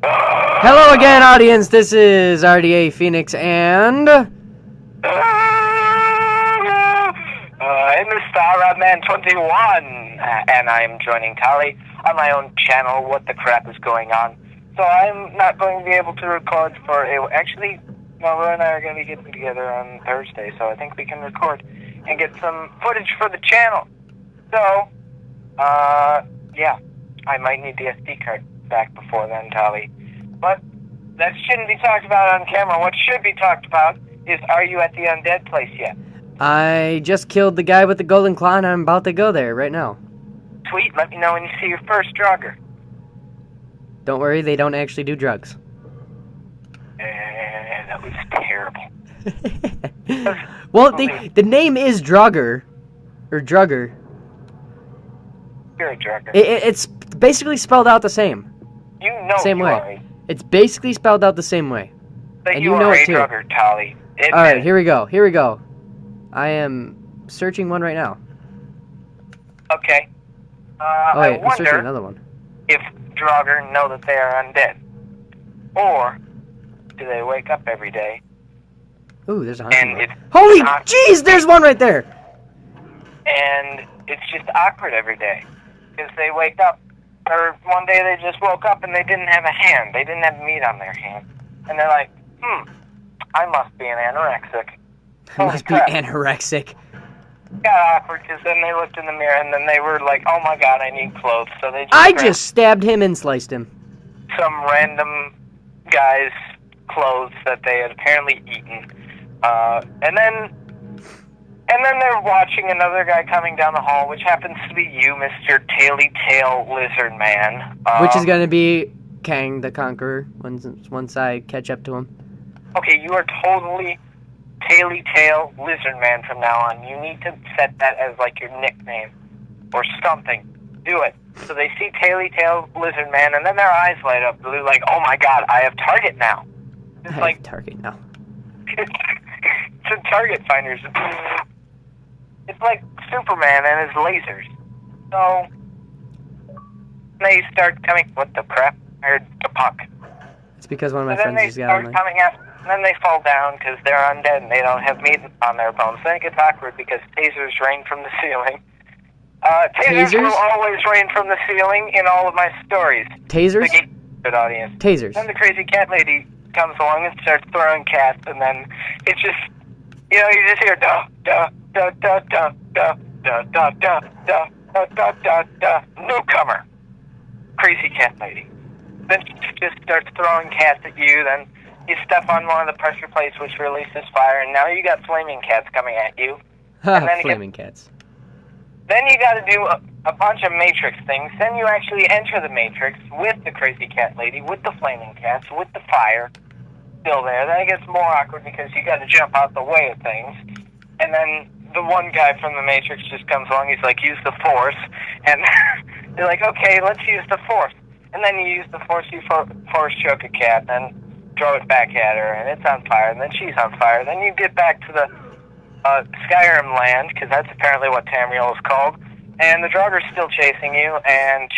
Hello again, audience. This is RDA Phoenix and... I'm the Star Man 21, and I'm joining Tali on my own channel. What the crap is going on? So I'm not going to be able to record for a... Actually, Mama and I are going to be getting together on Thursday, so I think we can record and get some footage for the channel. So, yeah, I might need the SD card back before then, Tali. But that shouldn't be talked about on camera. What should be talked about is, are you at the undead place yet? I just killed the guy with the golden claw, and I'm about to go there right now. Sweet, let me know when you see your first drugger. Don't worry, they don't actually do drugs. That was terrible. Well, the name is Drugger, or Drugger. You're a drugger. It's basically spelled out the same. You know same you way. Are It's basically spelled out the same way. but And you you know are it a too. drugger, Tali. Alright, here we go. Here we go. I am searching one right now. Okay. Oh I wait, I'm searching wonder another one. if drugger know that they are undead. Or do they wake up every day Ooh, there's a and hunting one. it's Holy not- jeez, there's one right there! and it's just awkward every day? Because they wake up, or one day they just woke up and they didn't have a hand. They didn't have meat on their hand. And they're like, I must be an anorexic. I must be crap. anorexic. Got awkward because then they looked in the mirror and then they were like, oh my god, I need clothes. So they just I grabbed just stabbed him and sliced him. some random guy's clothes that they had apparently eaten. And then they're watching another guy coming down the hall, which happens to be you, Mr. Taily Tail Lizard Man. Which is gonna be Kang the Conqueror once I catch up to him. Okay, you are totally Taily Tail Lizard Man from now on. You need to set that as like your nickname or something. Do it. So they see Taily Tail Lizard Man, and then their eyes light up. They're like, oh my god, I have target now. It's I like have target now. it's a target finders. It's like Superman and his lasers. So they start coming. What the crap? I heard the puck. It's because one of my And then friends they just got start on coming after. And then they fall down because they're undead and they don't have meat on their bones. Then it gets awkward because tasers rain from the ceiling. Tasers will always rain from the ceiling in all of my stories. Tasers? The good audience. Tasers. Then the crazy cat lady comes along and starts throwing cats, and then it's just, you know, you just hear da da da da da da da da da da da da da da. Newcomer, crazy cat lady. Then she just starts throwing cats at you. Then you step on one of the pressure plates, which releases fire, and now you got flaming cats coming at you. And then Flaming cats. Then you got to do a bunch of Matrix things. Then you actually enter the Matrix with the crazy cat lady, with the flaming cats, with the fire still there. Then it gets more awkward because you got to jump out the way of things. And then the one guy from the Matrix just comes along. He's like, use the Force. And they're like, okay, let's use the Force. And then you use the Force, you force choke a cat, and throw it back at her, and it's on fire. And then she's on fire. Then you get back to the Skyrim land, because that's apparently what Tamriel is called, and the Draugur's still chasing you, and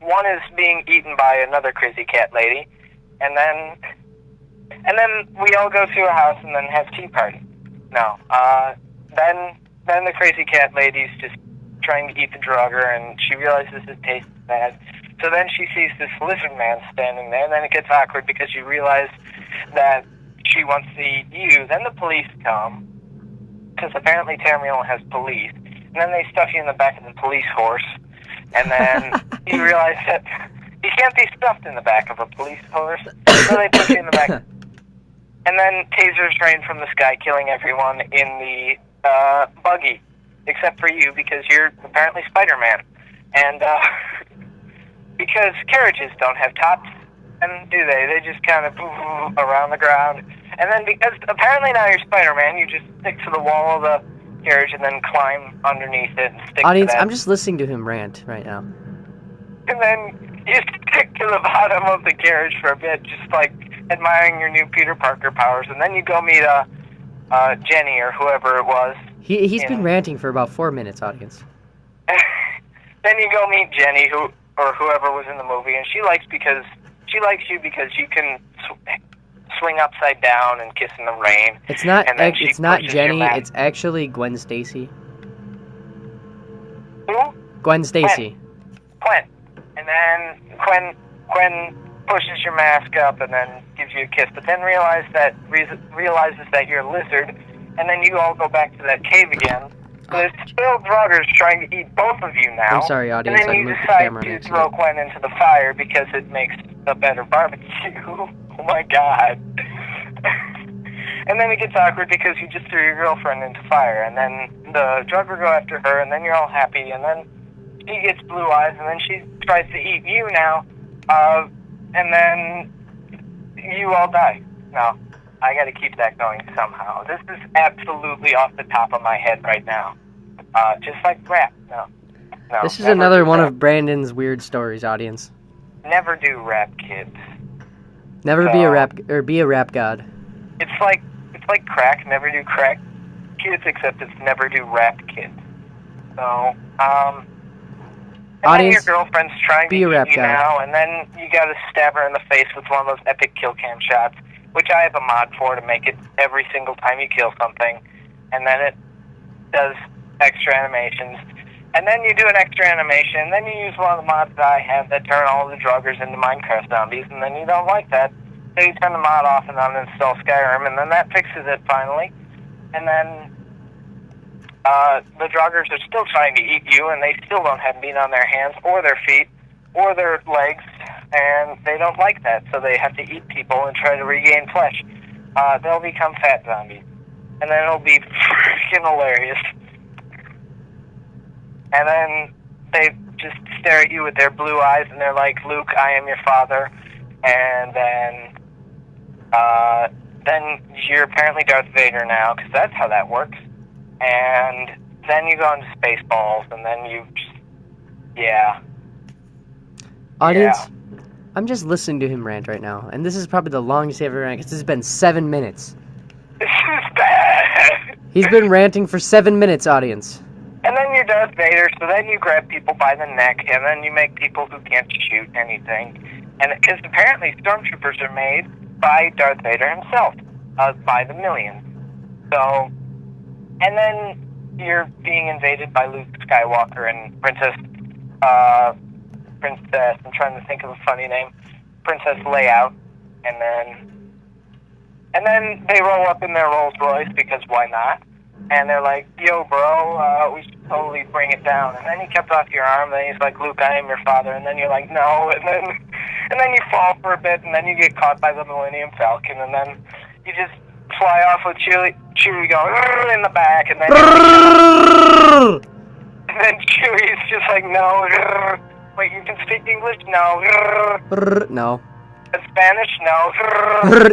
one is being eaten by another crazy cat lady, and then we all go to a house and then have tea party. No, then the crazy cat lady's just trying to eat the Draugur, and she realizes it tastes bad, so then she sees this lizard man standing there, and then it gets awkward because you realize that she wants to eat you. Then the police come, because apparently Tamriel has police, and then they stuff you in the back of the police horse, and then you realize that you can't be stuffed in the back of a police horse, so they put you in the back. And then tasers rain from the sky, killing everyone in the buggy, except for you, because you're apparently Spider-Man. And because carriages don't have tops, and do they? They just kind of around the ground. And then because apparently now you're Spider-Man, you just stick to the wall of the carriage and then climb underneath it and stick Audience, to that. I'm just listening to him rant right now. And then you stick to the bottom of the carriage for a bit, just like admiring your new Peter Parker powers. And then you go meet Jenny or whoever it was. He's been ranting for about 4 minutes, audience. Then you go meet Jenny, or whoever was in the movie, and she likes because She likes you because you can swing upside down and kiss in the rain. It's not. And then It's not pushes your Jenny. mat. It's actually Gwen Stacy. Who? Gwen Stacy. Quinn. And then Quinn pushes your mask up and then gives you a kiss, but then realizes that you're a lizard, and then you all go back to that cave again. So there's still druggers trying to eat both of you now. I'm sorry, audience. And then I you moved the decide camera on to accident. throw Quinn into the fire because it makes a better barbecue. Oh my god. And then it gets awkward because you just threw your girlfriend into fire, and then the drugger go after her, and then you're all happy, and then she gets blue eyes, and then she tries to eat you now, and then you all die. Now, I gotta keep that going somehow. This is absolutely off the top of my head right now. Just like rap. No. This is never another do one rap. of Brandon's weird stories, audience. Never do rap, kids. Never be a rap god. It's like crack. Never do crack, kids. Except it's never do rap, kids. So, and then your Audience, girlfriend's trying to be a rap eat you god. now, and then you gotta stab her in the face with one of those epic kill cam shots, which I have a mod for to make it every single time you kill something, and then it does extra animations. And then you do an extra animation, and then you use one of the mods that I have that turn all the druggers into Minecraft zombies, and then you don't like that, so you turn the mod off and uninstall Skyrim, and then that fixes it finally. And then the druggers are still trying to eat you, and they still don't have meat on their hands or their feet or their legs, and they don't like that, so they have to eat people and try to regain flesh. They'll become fat zombies, and then it'll be freaking hilarious. And then they just stare at you with their blue eyes, and they're like, Luke, I am your father. And then you're apparently Darth Vader now, because that's how that works. And then you go into Spaceballs, and then you just, yeah. Audience, Yeah. I'm just listening to him rant right now, and this is probably the longest I've ever ranted, because this has been 7 minutes. This is bad. He's been ranting for 7 minutes, audience. And then you're Darth Vader, so then you grab people by the neck, and then you make people who can't shoot anything. And because apparently stormtroopers are made by Darth Vader himself, by the millions. So, and then you're being invaded by Luke Skywalker and Princess, I'm trying to think of a funny name, Princess Leia, and then they roll up in their Rolls Royce, because why not? And they're like, yo, bro, we should totally bring it down. And then he cuts off your arm, and then he's like, Luke, I am your father. And then you're like, no. And then you fall for a bit, and then you get caught by the Millennium Falcon, and then you just fly off with Chewie going in the back, and then Chewie's just like, no. Wait, you can speak English? No. No. Spanish? No.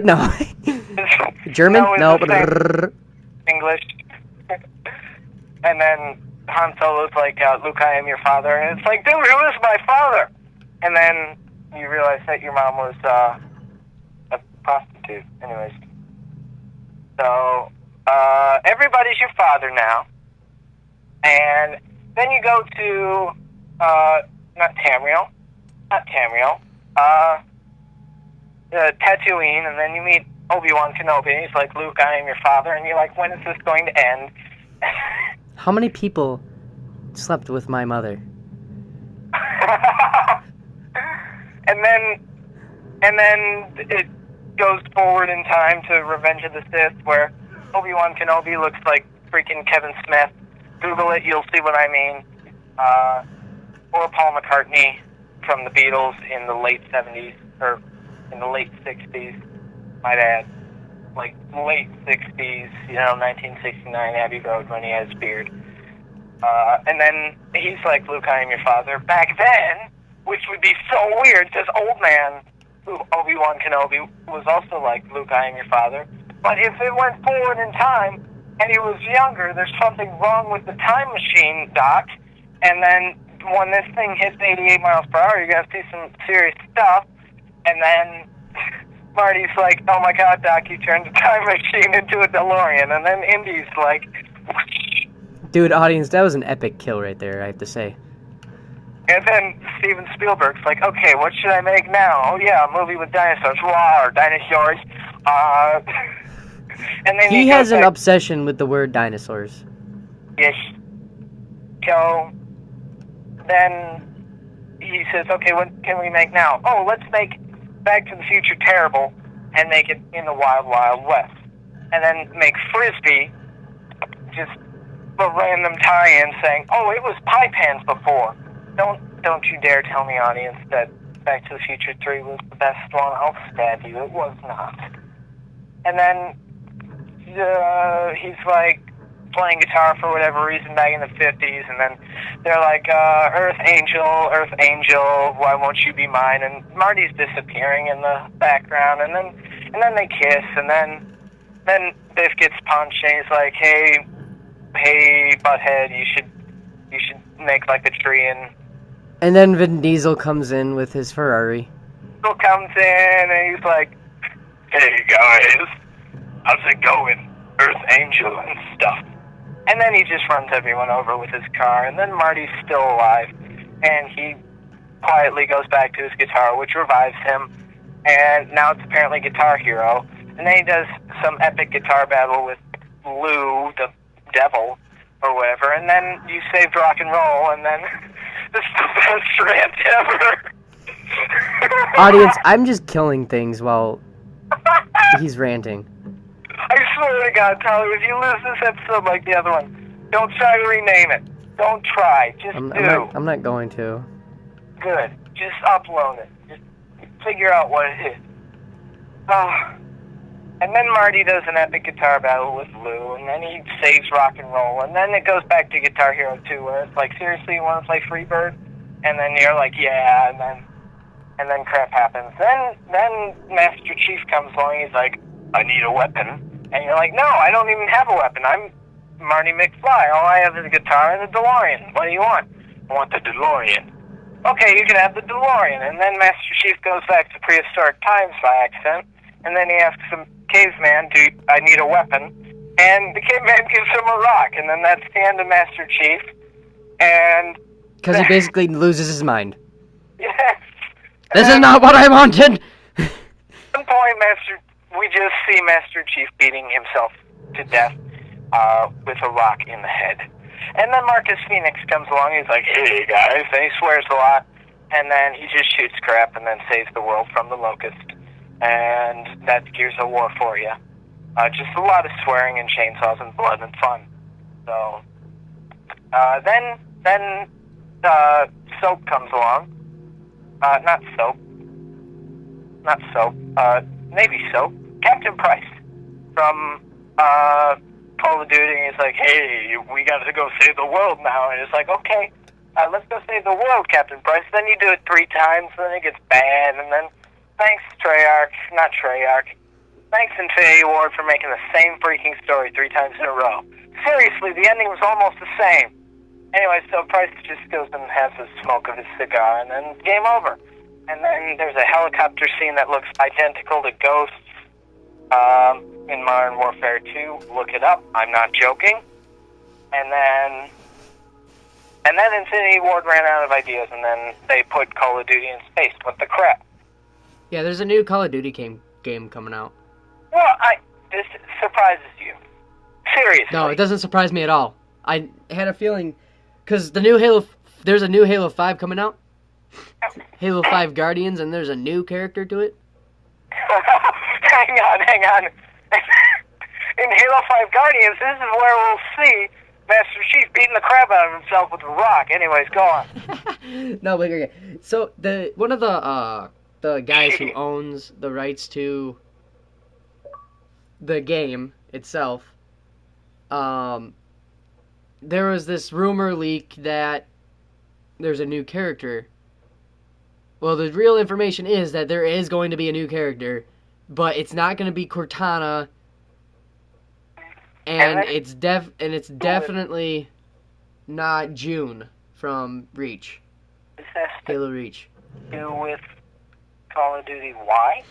No. German? No. English. And then Han Solo's like, Luke, I am your father. And it's like, dude, who is my father? And then you realize that your mom was a prostitute. Anyways. So, everybody's your father now. And then you go to, not Tamriel, Tatooine, and then you meet Obi-Wan Kenobi, and he's like, Luke, I am your father. And you're like, when is this going to end? How many people slept with my mother? and then it goes forward in time to Revenge of the Sith, where Obi-Wan Kenobi looks like freaking Kevin Smith. Google it, you'll see what I mean. Or Paul McCartney from the Beatles in the late 70s, or in the late 60s, might add. Like, late 60s, 1969 Abbey Road when he had his beard. And then he's like, Luke, I am your father. Back then, which would be so weird, this old man, who Obi-Wan Kenobi, was also like, Luke, I am your father. But if it went forward in time, and he was younger, there's something wrong with the time machine, Doc. And then when this thing hits 88 miles per hour, you're going to see some serious stuff. And then Marty's like, oh my god, Doc, you turned the time machine into a DeLorean. And then Indy's like, whoosh. Dude, audience, that was an epic kill right there, I have to say. And then Steven Spielberg's like, okay, what should I make now? Oh yeah, a movie with dinosaurs. Wow, dinosaurs. And then He has an obsession with the word dinosaurs. Yes. So then he says, okay, what can we make now? Oh, let's make Back to the Future terrible and make it in the Wild Wild West. And then make Frisbee just a random tie-in saying, oh, it was pie pans before. Don't you dare tell me, audience, that Back to the Future 3 was the best one. I'll stab you. It was not. And then he's like playing guitar for whatever reason back in the 50s, and then they're like, Earth Angel, why won't you be mine? And Marty's disappearing in the background, and then they kiss, and then Biff gets punched, and he's like, hey, butthead, you should make like a tree. And then Vin Diesel comes in with his Ferrari. Diesel comes in, and he's like, hey guys, how's it going? Earth Angel and stuff. And then he just runs everyone over with his car, and then Marty's still alive, and he quietly goes back to his guitar, which revives him, and now it's apparently Guitar Hero. And then he does some epic guitar battle with Lou, the devil, or whatever, and then you saved rock and roll, and then this is the best rant ever. Audience, I'm just killing things while he's ranting. I swear to God, Tyler, if you lose this episode like the other one, don't try to rename it. Don't try. Just I'm not going to. Good. Just upload it. Just figure out what it is. And then Marty does an epic guitar battle with Lou, and then he saves rock and roll, and then it goes back to Guitar Hero 2, where it's like, seriously, you want to play Freebird? And then you're like, yeah, and then crap happens. Then Master Chief comes along, he's like, I need a weapon. And you're like, no, I don't even have a weapon. I'm Marty McFly. All I have is a guitar and a DeLorean. What do you want? I want the DeLorean. Okay, you can have the DeLorean. And then Master Chief goes back to prehistoric times by accident. And then he asks some caveman, I need a weapon? And the caveman gives him a rock. And then that's the end of Master Chief. And... because he basically loses his mind. Yes. This is not what I wanted! At one point, we just see Master Chief beating himself to death with a rock in the head. And then Marcus Phoenix comes along, he's like, hey guys, and he swears a lot, and then he just shoots crap and then saves the world from the Locust. And that's Gears of War for you. Just a lot of swearing and chainsaws and blood and fun. So, then Soap comes along. Maybe Soap. Captain Price from Call of Duty. He's like, hey, we got to go save the world now. And it's like, okay, let's go save the world, Captain Price. Then you do it 3 times, then it gets bad, and then thanks, thanks Infinity Ward for making the same freaking story 3 times in a row. Seriously, the ending was almost the same. Anyway, so Price just goes and has a smoke of his cigar, and then game over. And then there's a helicopter scene that looks identical to Ghosts in Modern Warfare 2. Look it up. I'm not joking. And then Infinity Ward ran out of ideas, and then they put Call of Duty in space. What the crap? Yeah, there's a new Call of Duty game coming out. Well, this surprises you. Seriously. No, it doesn't surprise me at all. I had a feeling, because there's a new Halo 5 coming out. Halo 5 Guardians, and there's a new character to it. Hang on. In Halo 5 Guardians, this is where we'll see Master Chief beating the crap out of himself with a rock. Anyways, go on. No, but okay. So one of the guys who owns the rights to the game itself, there was this rumor leak that there's a new character. Well, the real information is that there is going to be a new character, but it's not going to be Cortana, and it's definitely not June from Reach. This has Halo Reach. to do with Call of Duty. Why?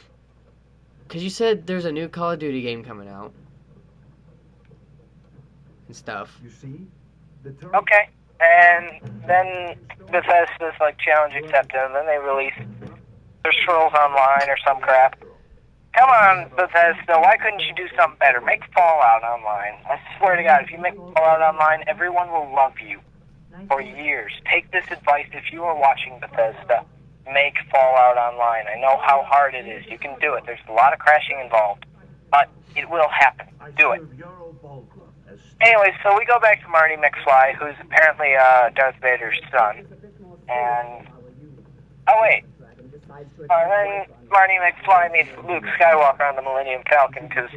Because you said there's a new Call of Duty game coming out and stuff. You see? Okay. And then Bethesda's like challenge accepted, and then they release their Scrolls Online or some crap. Come on, Bethesda, why couldn't you do something better? Make Fallout Online. I swear to God, if you make Fallout Online, everyone will love you for years. Take this advice if you are watching Bethesda. Make Fallout Online. I know how hard it is. You can do it. There's a lot of crashing involved, but it will happen. Do it. Anyway, so we go back to Marty McFly, who's apparently Darth Vader's son. And oh wait, then Marty McFly meets Luke Skywalker on the Millennium Falcon because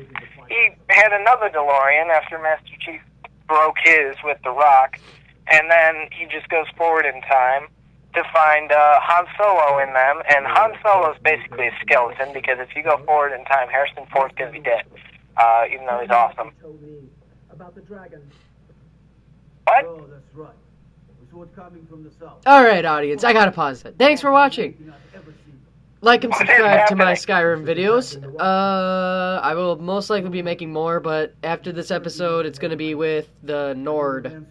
he had another DeLorean after Master Chief broke his with The Rock, and then he just goes forward in time to find Han Solo in them, and Han Solo is basically a skeleton because if you go forward in time, Harrison Ford's gonna be dead, even though he's awesome. What? Oh, that's right. We saw it coming from the south. Alright, audience, I gotta pause that. Thanks for watching. Like and subscribe to my Skyrim videos. I will most likely be making more, but after this episode, it's gonna be with the Nord.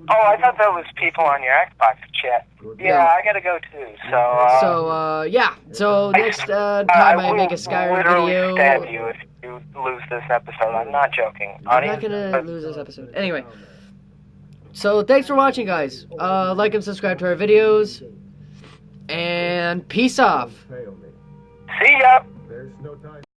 Oh, I thought that was people on your Xbox chat. Yeah, I gotta go too, so, yeah. So, next time I make a Skyrim literally stab video... you if you lose this episode. I'm not joking. I'm not gonna lose this episode. Anyway. So, thanks for watching, guys. Like and subscribe to our videos. And peace off. See ya! There's no time.